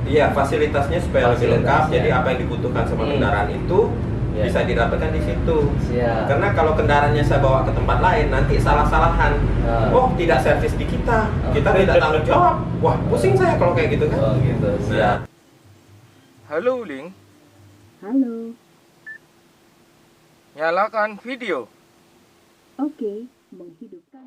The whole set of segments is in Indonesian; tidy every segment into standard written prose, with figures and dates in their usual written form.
Iya, fasilitasnya supaya lebih lengkap. Fasilitasnya. Jadi apa yang dibutuhkan sama kendaraan itu Iya. bisa didapatkan di situ. Siap. Karena kalau kendaraannya saya bawa ke tempat lain, nanti salah-salahan. Oh, tidak servis di kita. Kita tidak tanggung jawab. Wah, pusing saya kalau kayak gitu kan. Oh gitu, siap. Halo Ling, Halo, nyalakan video. oke, menghidupkan.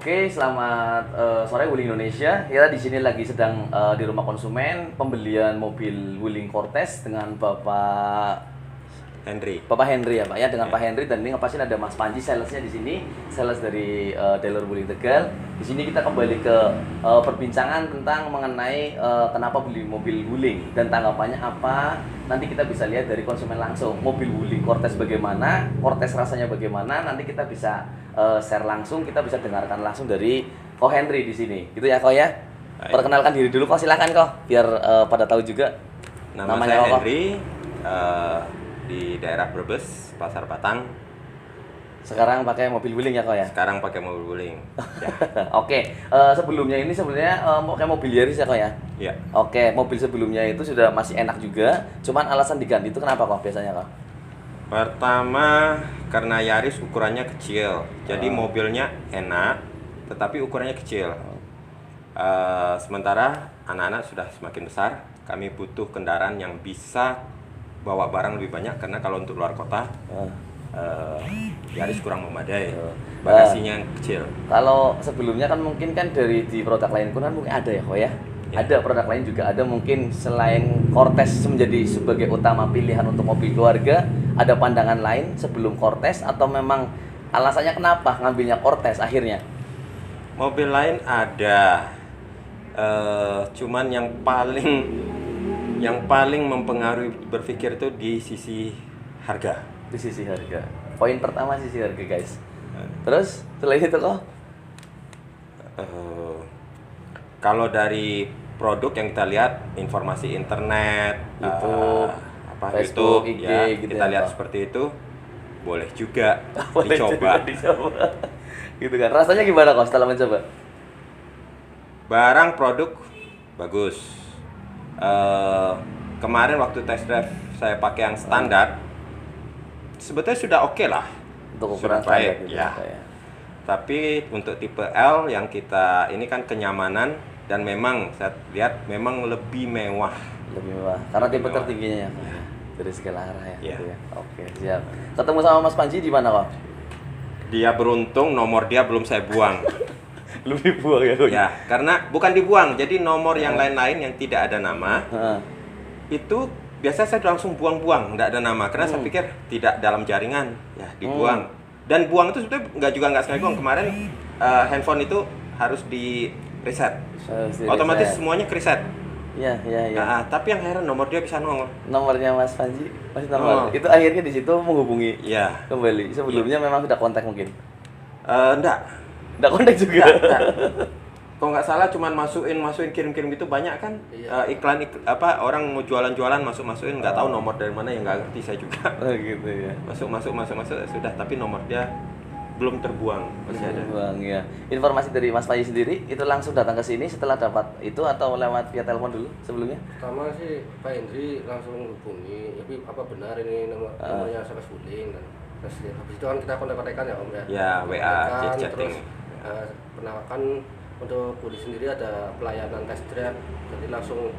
Oke, selamat sore Wuling Indonesia. Kita di sini lagi sedang di rumah konsumen pembelian mobil Wuling Cortez dengan Bapak Henry ya Pak ya, dengan Pak Henry, dan ini ngepasin ada Mas Panji salesnya di sini, sales dari dealer Wuling Tegal. Di sini kita kembali ke perbincangan tentang mengenai kenapa beli mobil Wuling dan tanggapannya apa. Nanti kita bisa lihat dari konsumen langsung mobil Wuling Cortez bagaimana, Cortez rasanya bagaimana. Nanti kita bisa share langsung, kita bisa dengarkan langsung dari Ko Henry di sini. Gitu ya Ko ya. Perkenalkan diri dulu Ko, silakan Ko, biar pada tahu juga. Nama Namanya saya apa, Ko? Henry, di daerah Brebes, Pasar Batang. Sekarang pakai mobil Wuling ya Ko ya. Sekarang pakai mobil Wuling. Ya. Oke, sebelumnya ini sebenarnya kayak mobil Yaris ya Ko ya? Ya. Oke, mobil sebelumnya itu sudah masih enak juga, cuman alasan diganti itu kenapa Ko biasanya Ko? Pertama, karena Yaris ukurannya kecil, jadi mobilnya enak, tetapi ukurannya kecil. Sementara anak-anak sudah semakin besar, kami butuh kendaraan yang bisa bawa barang lebih banyak, karena kalau untuk luar kota, Yaris kurang memadai, bagasinya yang kecil. Kalau sebelumnya kan mungkin kan dari di produk lain kan mungkin ada ya Ko ya? Ada produk lain juga, ada mungkin selain Cortez menjadi sebagai utama pilihan untuk mobil keluarga, ada pandangan lain sebelum Cortez, atau memang alasannya kenapa ngambilnya Cortez akhirnya? Mobil lain ada, cuman yang paling mempengaruhi berpikir itu di sisi harga. Di sisi harga. Poin pertama sisi harga guys. Terus setelah itu kok? Kalau dari produk yang kita lihat, informasi internet, YouTube, Facebook, IG, ya, gitu kita ya, lihat Pak? seperti itu, boleh juga Boleh dicoba. juga dicoba. Gitu kan. Rasanya gimana kok setelah mencoba? Barang produk bagus. Kemarin waktu test drive saya pakai yang standar, sebetulnya sudah oke lah. Untuk Sudah ukuran baik, standar gitu ya. ya. Tapi untuk tipe L yang kita ini kan kenyamanan, dan memang saya lihat memang lebih mewah. Lebih mewah. Karena tipe Mewah. tertingginya ya. Dari segala arah ya. Iya. Gitu ya. Oke, siap. Ketemu sama Mas Panji di mana kok? Dia beruntung, nomor dia belum saya buang. Belum dibuang ya kok? Ya, karena bukan dibuang, jadi nomor yang lain-lain yang tidak ada nama Heeh. itu biasa saya langsung buang-buang, tidak ada nama, karena saya pikir tidak dalam jaringan, ya dibuang. Dan buang itu sebetulnya nggak sengaja buang. Kemarin handphone itu harus di reset, otomatis semuanya ke reset. Iya, iya, iya. Nah, tapi yang heran nomor dia bisa nongol. Nomornya Mas Panji masih normal. Nongol. Itu akhirnya di situ menghubungi Iya. kembali. Sebelumnya memang sudah kontak mungkin. Enggak. Enggak kontak juga. Enggak. Kalau nggak salah cuman masukin kirim gitu banyak kan. Iklan apa orang mau jualan masukin nggak tahu nomor dari mana, yang nggak ngerti saya juga. Oh gitu ya. Masuk sudah, tapi nomor dia belum terbuang, masih ada. Bang ya. Informasi dari Mas Panji sendiri itu langsung datang ke sini setelah dapat itu atau lewat via telepon dulu sebelumnya? Pertama sih Pak Hendri langsung hubungi, tapi apa benar ini nomornya Sales Wuling, dan terus habis itu kan kita kontak-kontakan ya Om ya. Ya, WA, Kontak-kontakan, chatting. Terus penawaran untuk Budi sendiri ada pelayanan test drive, jadi langsung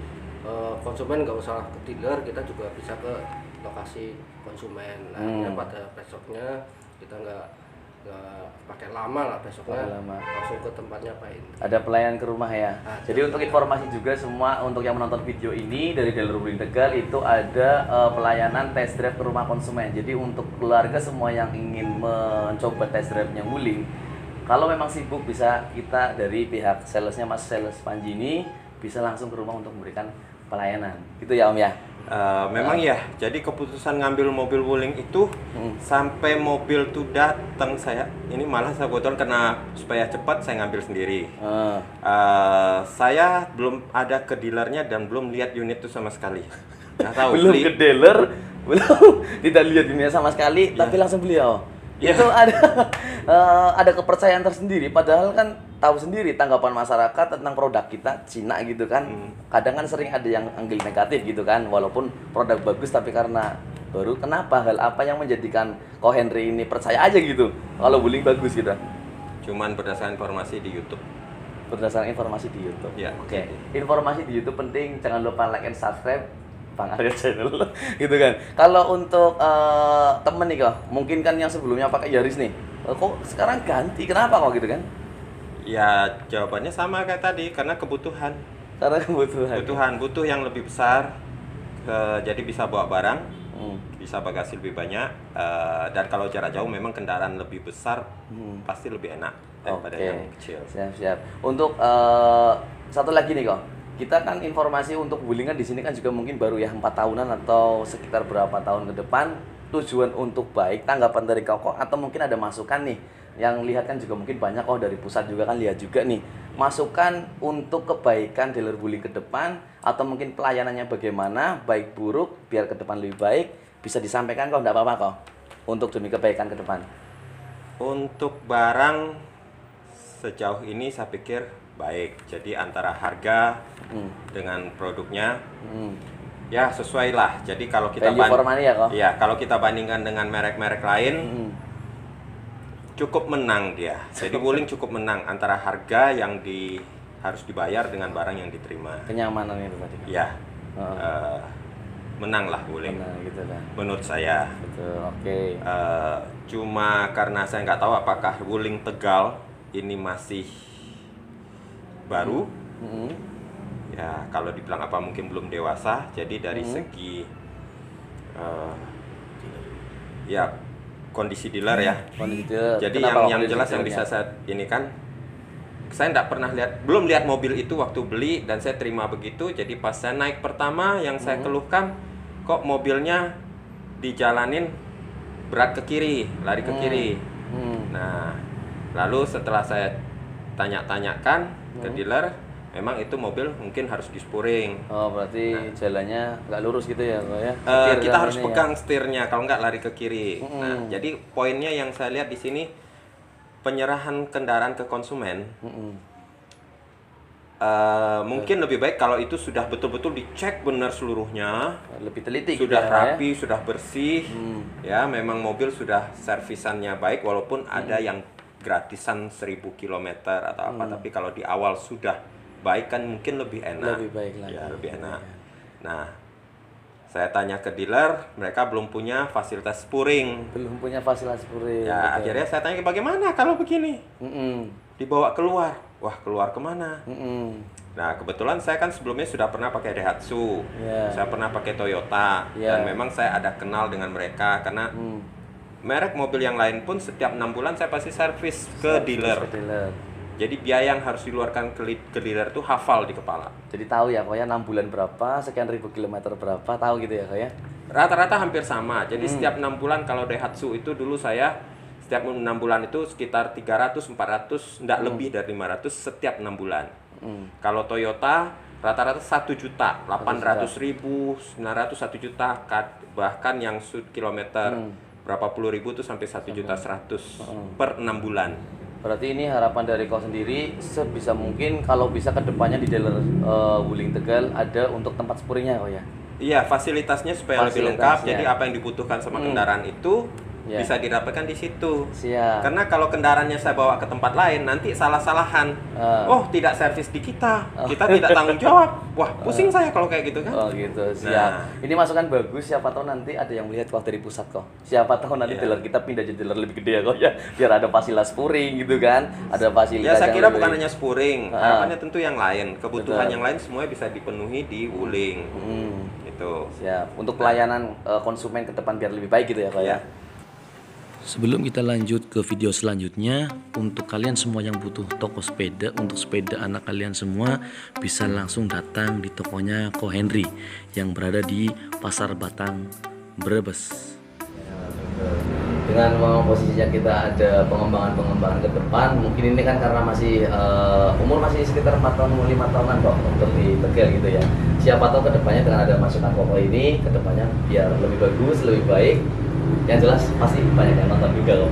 konsumen nggak usah ke dealer, kita juga bisa ke lokasi konsumen. Nah, pada besoknya kita nggak pakai lama lah, besoknya langsung ke tempatnya Pak Hendri. Ada pelayan ke rumah ya. Ada. Jadi untuk informasi juga semua untuk yang menonton video ini dari dealer Wuling Tegal itu ada pelayanan test drive ke rumah konsumen. Jadi untuk keluarga semua yang ingin mencoba test drive-nya Wuling, kalau memang sibuk bisa kita dari pihak salesnya Mas Sales Panji ini bisa langsung ke rumah untuk memberikan pelayanan. Gitu ya Om ya. Memang ya, jadi keputusan ngambil mobil Wuling itu sampai mobil tuh datang ini malah saya kebetulan karena supaya cepat saya ngambil sendiri. Saya belum ada ke dealernya dan belum lihat unit itu sama sekali. Nggak tahu. Belum ke dealer, belum tidak lihat unitnya sama sekali, tapi langsung beli ya. Itu ada kepercayaan tersendiri, padahal kan tahu sendiri tanggapan masyarakat tentang produk kita Cina gitu kan. Kadang kan sering ada yang anggil negatif gitu kan, walaupun produk bagus tapi karena baru. Kenapa, hal apa yang menjadikan Ko Henry ini percaya aja gitu kalau Wuling bagus gitu? Cuman berdasarkan informasi di YouTube. Berdasarkan informasi di YouTube. Ya. Oke. Informasi di YouTube penting, jangan lupa like and subscribe Bang Arya Channel gitu kan. Kalau untuk temen nih kok, mungkin kan yang sebelumnya pakai Yaris nih, kok sekarang ganti, kenapa kok gitu kan? Ya jawabannya sama kayak tadi, karena kebutuhan. Karena kebutuhan. Butuh yang lebih besar, jadi bisa bawa barang, bisa bagasi lebih banyak, dan kalau jarak jauh memang kendaraan lebih besar pasti lebih enak daripada yang kecil. Siap. Untuk satu lagi nih kok, kita kan informasi untuk Wuling kan di sini kan juga mungkin baru ya 4 tahunan atau sekitar berapa tahun ke depan. Tujuan untuk baik, tanggapan dari Koko atau mungkin ada masukan nih yang lihat kan juga mungkin banyak dari pusat juga kan lihat juga nih masukan untuk kebaikan dealer Wuling ke depan atau mungkin pelayanannya bagaimana, baik buruk biar ke depan lebih baik, bisa disampaikan kok, enggak apa-apa kok, untuk demi kebaikan ke depan. Untuk barang sejauh ini saya pikir baik, jadi antara harga dengan produknya ya sesuai lah. Jadi kalau kita kalau kita bandingkan dengan merek-merek lain cukup menang dia. Jadi Wuling cukup menang antara harga yang harus dibayar dengan barang yang diterima. Kenyamanan itu tadi. Ya, menang lah Wuling. Menang gitu kan. Menurut saya. Betul. Oke. Cuma karena saya nggak tahu apakah Wuling Tegal ini masih baru. Ya kalau dibilang apa mungkin belum dewasa. Jadi dari segi ya kondisi dealer ya. Kondisi dealer. Jadi Kenapa yang jelas yang bisa saya ini kan, saya nggak pernah belum lihat mobil itu waktu beli dan saya terima begitu. Jadi pas saya naik pertama yang saya keluhkan, kok mobilnya dijalanin berat ke kiri, lari ke kiri. Nah lalu setelah saya tanya-tanyakan ke dealer, memang itu mobil mungkin harus dispuring. Oh berarti jalannya nggak lurus gitu ya Kok ya? Kita harus pegang setirnya, kalau nggak lari ke kiri. Nah jadi poinnya yang saya lihat di sini, penyerahan kendaraan ke konsumen mungkin lebih baik kalau itu sudah betul-betul dicek benar seluruhnya, lebih teliti, sudah gitu rapi, sudah bersih, ya memang mobil sudah servisannya baik, walaupun ada yang gratisan 1000 km atau apa, tapi kalau di awal sudah baik kan mungkin lebih enak. Lebih baik lagi. Ya, lebih enak. Nah, saya tanya ke dealer, mereka belum punya fasilitas spuring. Belum punya fasilitas spuring. Ya, akhirnya saya tanya bagaimana kalau begini? Dibawa keluar. Wah, keluar kemana? Nah, kebetulan saya kan sebelumnya sudah pernah pakai Daihatsu. Saya pernah pakai Toyota. Dan memang saya ada kenal dengan mereka karena merek mobil yang lain pun setiap 6 bulan saya pasti servis ke dealer. Jadi biaya yang harus dikeluarkan ke dealer itu hafal di kepala. Jadi tahu ya kok ya 6 bulan berapa, sekian ribu kilometer berapa, tahu gitu ya kok ya? Rata-rata hampir sama. Jadi setiap 6 bulan kalau Daihatsu itu dulu saya setiap 6 bulan itu sekitar 300, 400, enggak lebih dari 500 setiap 6 bulan. Kalau Toyota rata-rata 1 juta, 800.000, 900, 1 juta, bahkan yang kilometer berapa puluh ribu tuh sampai 1.100.000 per 6 bulan. Berarti ini harapan dari kau sendiri sebisa mungkin kalau bisa kedepannya di dealer Wuling Tegal ada untuk tempat spuringnya kok ya? Iya, fasilitasnya supaya lebih lengkap. Jadi apa yang dibutuhkan sama kendaraan itu bisa didapatkan di situ. Siap. Karena kalau kendaraannya saya bawa ke tempat lain nanti salah-salahan. Oh, tidak servis di kita. Kita tidak tanggung jawab. Wah, pusing saya kalau kayak gitu kan. Oh gitu, siap. Ini masukan bagus, siapa tahu nanti ada yang melihat kok dari pusat kok. Siapa tahu nanti dealer kita pindah jadi dealer lebih gede ya kok ya. Biar ada fasilitas spuring gitu kan. Ada fasilitas. Ya saya kira bukan hanya spuring, harapannya tentu yang lain. Kebutuhan yang lain semuanya bisa dipenuhi di Wuling. Itu. Siap. Untuk pelayanan konsumen ke depan biar lebih baik gitu ya kok ya. Sebelum kita lanjut ke video selanjutnya, untuk kalian semua yang butuh toko sepeda untuk sepeda anak kalian semua, bisa langsung datang di tokonya Ko Henry yang berada di Pasar Batang, Brebes. Dengan posisinya kita ada pengembangan ke depan, mungkin ini kan karena masih umur masih sekitar 4 tahun 5 tahunan kok untuk di Tegal gitu ya. Siapa tahu kedepannya dengan ada masukan Koko ini, kedepannya biar lebih bagus, lebih baik. Yang jelas pasti banyak yang nonton juga kok.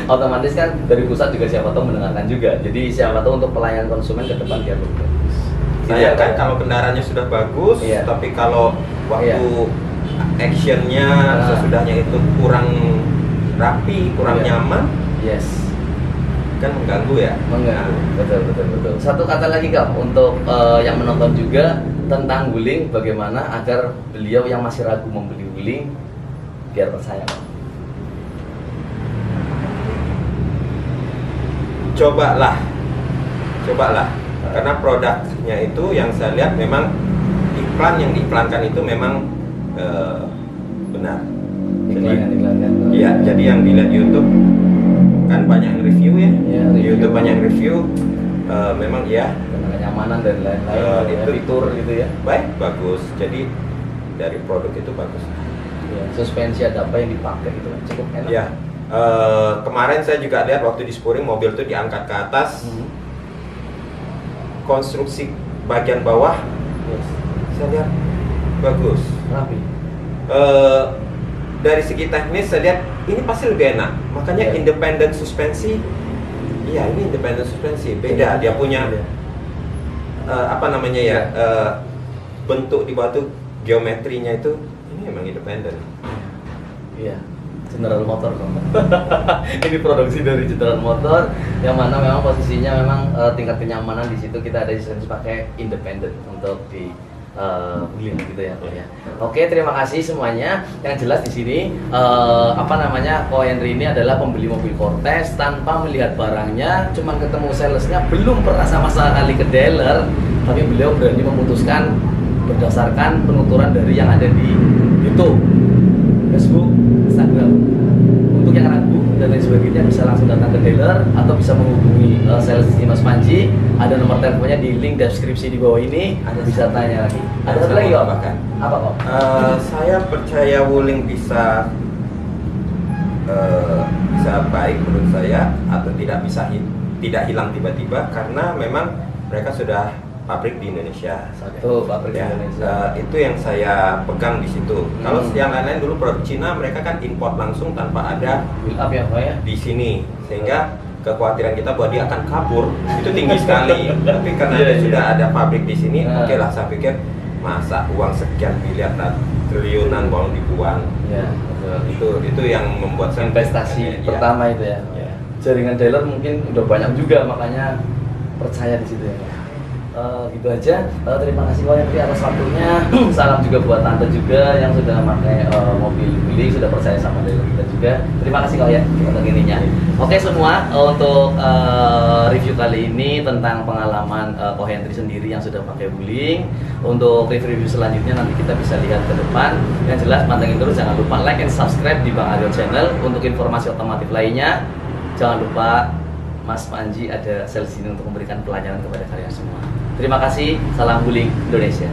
Otomatis kan dari pusat juga siapa tahu mendengarkan juga. Jadi siapa tahu untuk pelayanan konsumen ke depan biar lebih bagus. Saya kan kalau kendaraannya sudah bagus, Iya. tapi kalau waktu actionnya Nah. sesudahnya itu kurang rapi, kurang Iya. nyaman, Yes. kan mengganggu ya. Mengganggu, betul. Satu kata lagi Kak, untuk yang menonton juga tentang guling, bagaimana agar beliau yang masih ragu membeli guling biar percaya. Cobalah, karena produknya itu yang saya lihat memang iklan yang diiklankan itu memang benar. Iklan. Iya, jadi yang dilihat YouTube kan banyak yang review ya. Iya, Di review. YouTube banyak yang review, memang iya Tentang kenyamanan dan lain-lain, itu fitur gitu ya. baik, bagus. Jadi dari produk itu bagus. Ya, suspensi ada apa yang dipakai gitu kan, cukup enak. Ya, kemarin saya juga lihat waktu di Spuring mobil itu diangkat ke atas, konstruksi bagian bawah Yes. saya lihat bagus. Rapi. Dari segi teknis saya lihat ini pasti lebih enak. Makanya Iya. independent suspensi, iya ini independent suspensi beda. Dia punya apa namanya ya, bentuk di bawah tuh geometrinya itu ini memang independen. Iya, General Motor dong. Ini produksi dari General Motor, yang mana memang posisinya memang tingkat kenyamanan di situ kita ada lisensi pakai independen untuk di guling gitu ya, Ko ya. Oke, terima kasih semuanya. Yang jelas di sini apa namanya, Ko Henry ini adalah pembeli mobil Cortez tanpa melihat barangnya, cuman ketemu salesnya, belum pernah sama sekali ke dealer, tapi beliau berani memutuskan berdasarkan penuturan dari yang ada di YouTube, Facebook, Instagram. Untuk yang ragu dan lain sebagainya bisa langsung datang ke dealer atau bisa menghubungi sales di Mas Panji. Ada nomor teleponnya di link deskripsi di bawah ini. Ada Bisa satu. tanya lagi. Ada Ada satu satu lagi kok? bahkan. Apa kok? Saya percaya Wuling bisa baik menurut saya, atau tidak hilang tiba-tiba karena memang mereka sudah pabrik di Indonesia. Satu pabrik Ya, Indonesia. itu yang saya pegang di situ. Kalau yang lain-lain dulu produk Cina, mereka kan import langsung tanpa ada Build up ya Pak ya. di sini, sehingga kekhawatiran kita bahwa dia akan kabur itu tinggi sekali. Tapi karena Iya, dia iya. sudah ada pabrik di sini, Nah. oke lah, saya pikir masa uang sekian miliar triliunan mau dibuang. Ya, betul. Itu yang membuat saya Investasi ya. pertama itu ya. Ya. Jaringan dealer mungkin udah banyak juga, makanya percaya di situ ya. Gitu aja. Terima kasih Ko Henry atas waktunya. Salam juga buat tante juga yang sudah pakai mobil guling, sudah percaya sama dealer kita juga. Terima kasih Ko ya untuk ininya. Oke semua, untuk review kali ini tentang pengalaman Ko Henry sendiri yang sudah pakai guling. Untuk review selanjutnya nanti kita bisa lihat ke depan. Yang jelas pantengin terus, jangan lupa like and subscribe di Bang Aryo Channel. Untuk informasi otomotif lainnya, jangan lupa Mas Panji ada sales ini untuk memberikan pelayanan kepada kalian semua. Terima kasih, salam guling Indonesia.